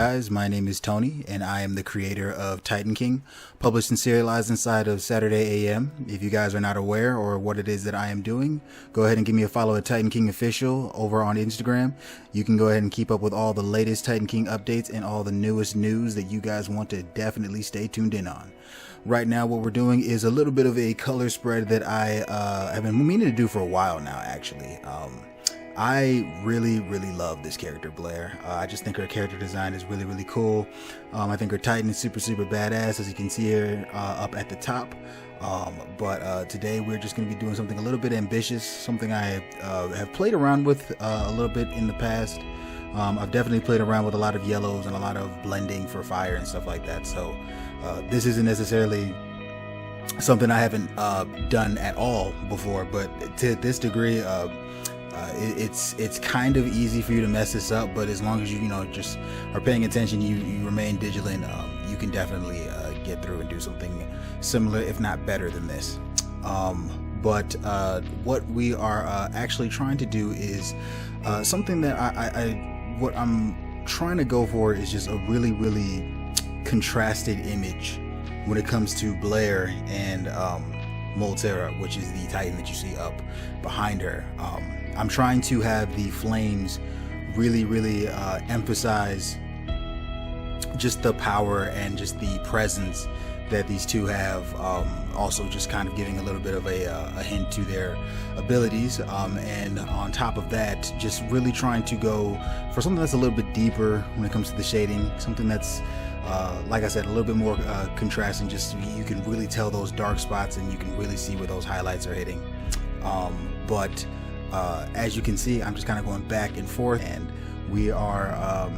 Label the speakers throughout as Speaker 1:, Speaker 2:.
Speaker 1: guys, my name is Tony, and I am the creator of Titan King, published and serialized inside of Saturday AM. If you guys are not aware or what it is that I am doing, go ahead and give me a follow at Titan King Official over on Instagram. You can go ahead and keep up with all the latest Titan King updates and all the newest news that you guys want to definitely stay tuned in on. Right now, what we're doing is a little bit of a color spread that I have been meaning to do for a while now, actually. I really love this character, Blair. I just think her character design is really cool. I think her Titan is super badass, as you can see here up at the top. But today we're just going to be doing something a little bit ambitious, something I have played around with a little bit in the past. I've definitely played around with a lot of yellows and a lot of blending for fire and stuff like that. So this isn't necessarily something I haven't done at all before, but to this degree, it's kind of easy for you to mess this up, but as long as you just are paying attention, you remain vigilant, you can definitely get through and do something similar, if not better than this. But what we are actually trying to do is something that what I'm trying to go for is just a really contrasted image when it comes to Blair and Moltera, which is the Titan that you see up behind her. I'm trying to have the flames really emphasize just the power and just the presence that these two have, also just kind of giving a little bit of a hint to their abilities, and on top of that, just really trying to go for something that's a little bit deeper when it comes to the shading, something that's like I said, a little bit more contrasting, just so you can really tell those dark spots and you can really see where those highlights are hitting. But as you can see, I'm just kind of going back and forth, and we are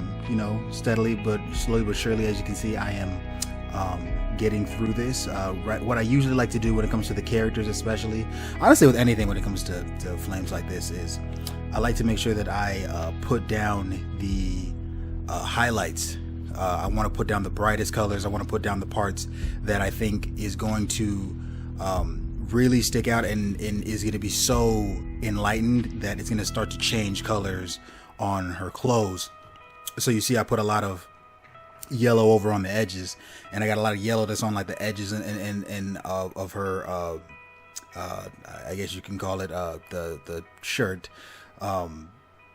Speaker 1: steadily but slowly but surely, as you can see, I am getting through this. What I usually like to do when it comes to the characters, especially, honestly with anything when it comes to flames like this, is I like to make sure that I put down the highlights. I want to put down the brightest colors. I want to put down the parts that I think is going to really stick out and is going to be so enlightened that it's going to start to change colors on her clothes. So you see I put a lot of yellow over on the edges, and I got a lot of yellow that's on like the edges and of her I guess you can call it the shirt,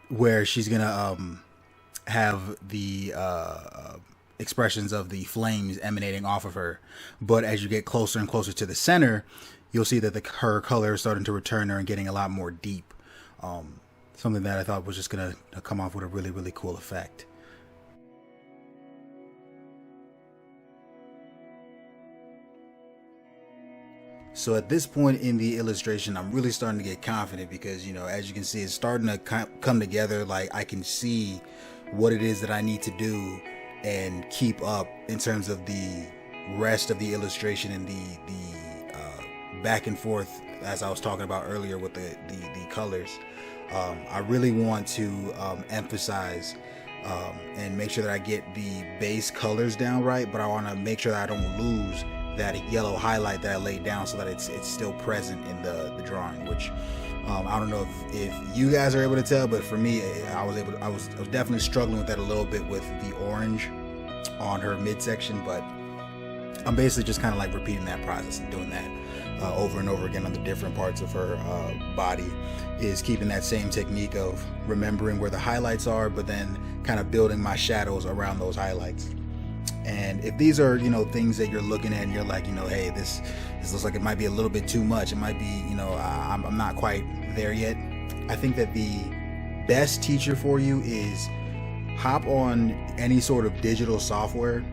Speaker 1: where she's gonna have the expressions of the flames emanating off of her. But as you get closer and closer to the center, you'll see that her color is starting to return her and getting a lot more deep. Something that I thought was just gonna come off with a really cool effect. So at this point in the illustration, I'm really starting to get confident because, as you can see, it's starting to come together. Like, I can see what it is that I need to do and keep up in terms of the rest of the illustration and the back and forth, as I was talking about earlier with the colors. I really want to emphasize and make sure that I get the base colors down right, but I want to make sure that I don't lose that yellow highlight that I laid down, so that it's still present in the drawing, which I don't know if you guys are able to tell, but for me, I was definitely struggling with that a little bit with the orange on her midsection. But I'm basically just kind of like repeating that process and doing that over and over again on the different parts of her body, is keeping that same technique of remembering where the highlights are, but then kind of building my shadows around those highlights. And if these are things that you're looking at and you're like, hey, this looks like it might be a little bit too much, it might be I'm not quite there yet, I think that the best teacher for you is hop on any sort of digital software,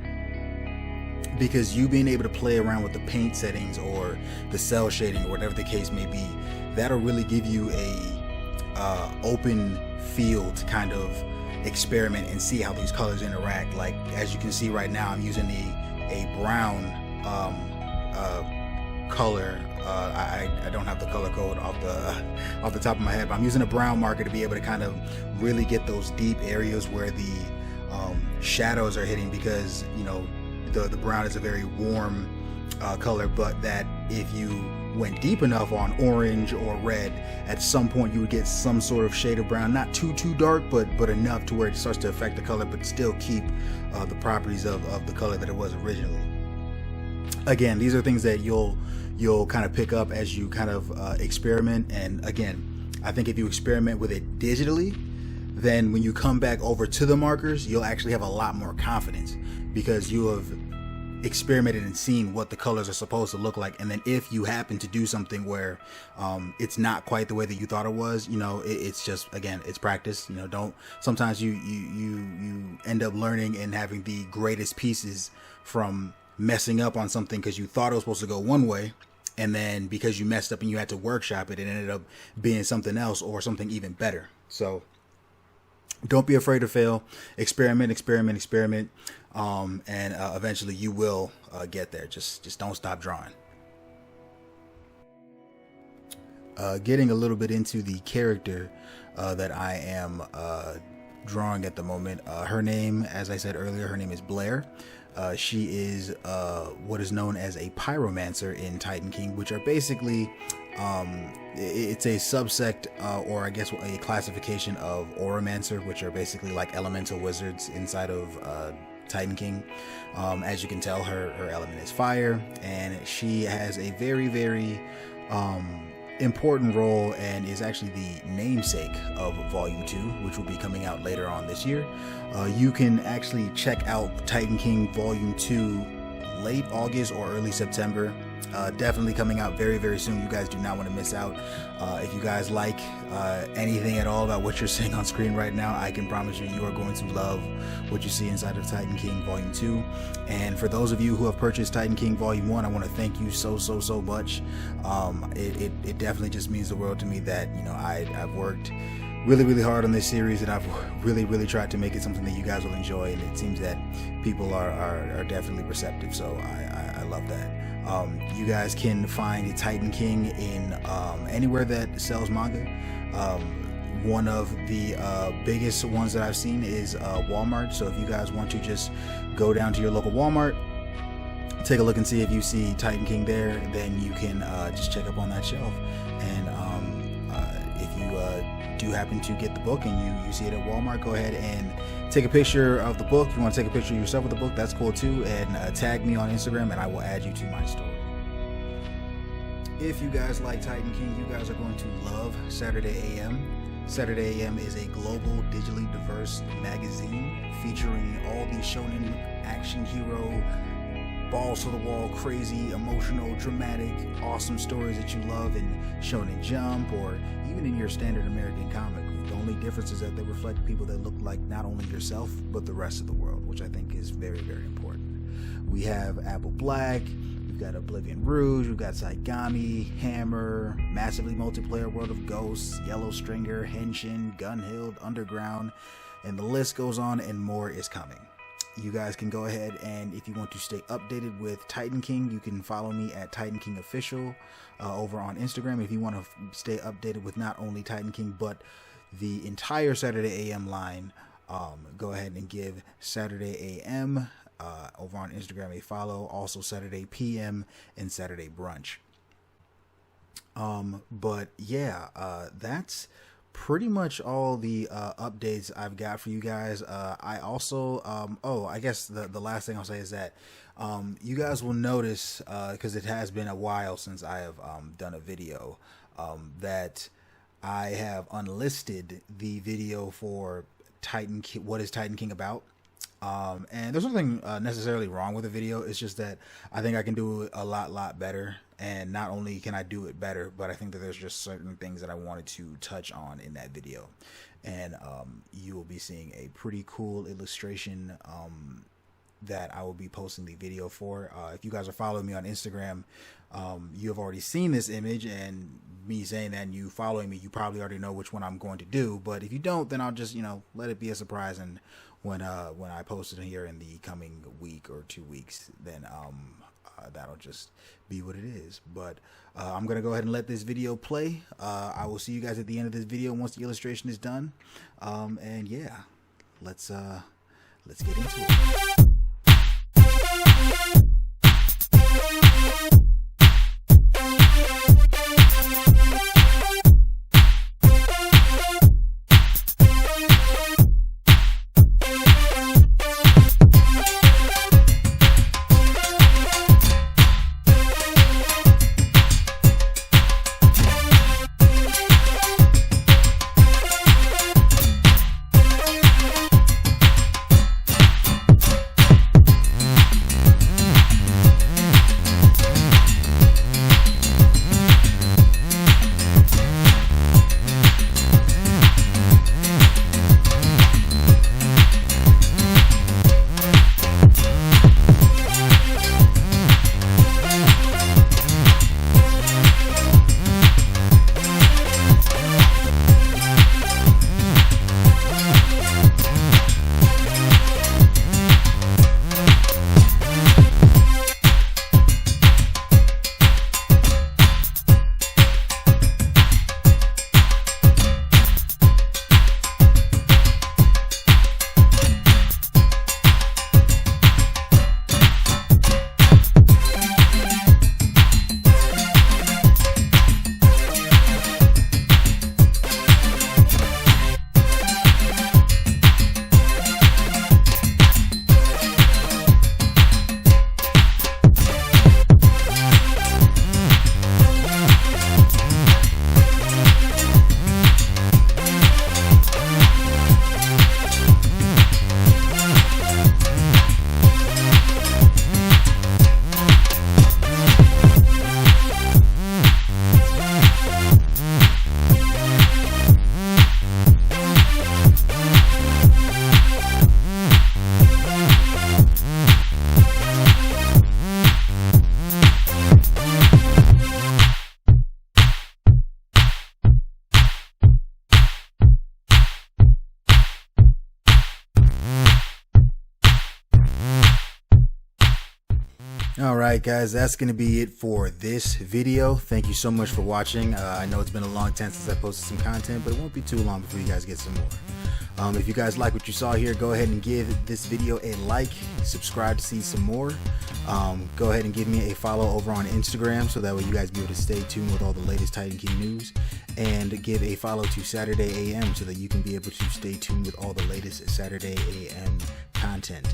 Speaker 1: because you being able to play around with the paint settings or the cell shading or whatever the case may be, that'll really give you a open field to kind of experiment and see how these colors interact. Like, as you can see right now, I'm using a brown color. I don't have the color code off the top of my head, but I'm using a brown marker to be able to kind of really get those deep areas where the shadows are hitting, because the brown is a very warm color, but that if you went deep enough on orange or red, at some point you would get some sort of shade of brown, not too dark, but enough to where it starts to affect the color, but still keep the properties of the color that it was originally. Again, these are things that you'll kind of pick up as you kind of experiment. And again, I think if you experiment with it digitally, then when you come back over to the markers, you'll actually have a lot more confidence, because you have experimented and seen what the colors are supposed to look like. And then if you happen to do something where it's not quite the way that you thought it was, it's just, again, it's practice. Sometimes you end up learning and having the greatest pieces from messing up on something because you thought it was supposed to go one way, and then because you messed up and you had to workshop it, it ended up being something else or something even better. So don't be afraid to fail. Experiment, and eventually you will get there. Just don't stop drawing. Getting a little bit into the character that I am drawing at the moment. Her name, as I said earlier, her name is Blair. She is what is known as a pyromancer in Titan King, which are basically it's a subsect or I guess a classification of auramancer, which are basically like elemental wizards inside of Titan King. As you can tell, her element is fire, and she has a very important role and is actually the namesake of Volume 2, which will be coming out later on this year. You can actually check out Titan King Volume 2 late August or early September. Definitely coming out very soon. You guys do not want to miss out. If you guys like anything at all about what you're seeing on screen right now, I can promise you are going to love what you see inside of Titan King Volume 2. And for those of you who have purchased Titan King Volume 1, I want to thank you so much. It definitely just means the world to me that I've worked really hard on this series, and I've really tried to make it something that you guys will enjoy, and it seems that people are definitely receptive, so I love that. You guys can find Titan King in anywhere that sells manga. One of the biggest ones that I've seen is Walmart, so if you guys want to just go down to your local Walmart, take a look and see if you see Titan King there, then you can just check up on that shelf. And if you do happen to get the book and you see it at Walmart, go ahead and take a picture of the book. If you want to take a picture of yourself with the book, that's cool too, and tag me on Instagram and I will add you to my story. If you guys like Titan King, you guys are going to love Saturday AM. Saturday AM is a global, digitally diverse magazine featuring all the shonen action hero, balls to the wall, crazy, emotional, dramatic, awesome stories that you love in Shonen Jump or even in your standard American comic. The only difference is that they reflect people that look like not only yourself, but the rest of the world, which I think is very important. We have Apple Black, we've got Oblivion Rouge, we've got Saigami, Hammer, massively multiplayer World of Ghosts, Yellow Stringer, Henshin, Gunhild, Underground, and the list goes on, and more is coming. You guys can go ahead, and if you want to stay updated with Titan King, you can follow me at Titan King Official over on Instagram. If you want to stay updated with not only Titan King, but the entire Saturday AM line, go ahead and give Saturday AM over on Instagram a follow. Also Saturday PM and Saturday Brunch. But yeah, that's pretty much all the updates I've got for you guys. I also I guess the last thing I'll say is that you guys will notice, because it has been a while since I have done a video, that I have unlisted the video for Titan King. What is Titan King about? And there's nothing necessarily wrong with the video. It's just that I think I can do it a lot better. And not only can I do it better, but I think that there's just certain things that I wanted to touch on in that video. And you will be seeing a pretty cool illustration that I will be posting the video for. If you guys are following me on Instagram, you have already seen this image, and me saying that and you following me, you probably already know which one I'm going to do. But if you don't, then I'll just, let it be a surprise. And when I post it here in the coming week or 2 weeks, then that'll just be what it is. But I'm gonna go ahead and let this video play. I will see you guys at the end of this video once the illustration is done. And yeah, let's get into it. Alright guys, that's going to be it for this video. Thank you so much for watching. I know it's been a long time since I posted some content, but it won't be too long before you guys get some more. If you guys like what you saw here, go ahead and give this video a like, subscribe to see some more. Go ahead and give me a follow over on Instagram so that way you guys be able to stay tuned with all the latest Titan King news, and give a follow to Saturday AM so that you can be able to stay tuned with all the latest Saturday AM content.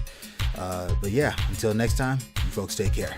Speaker 1: But yeah, until next time, you folks take care.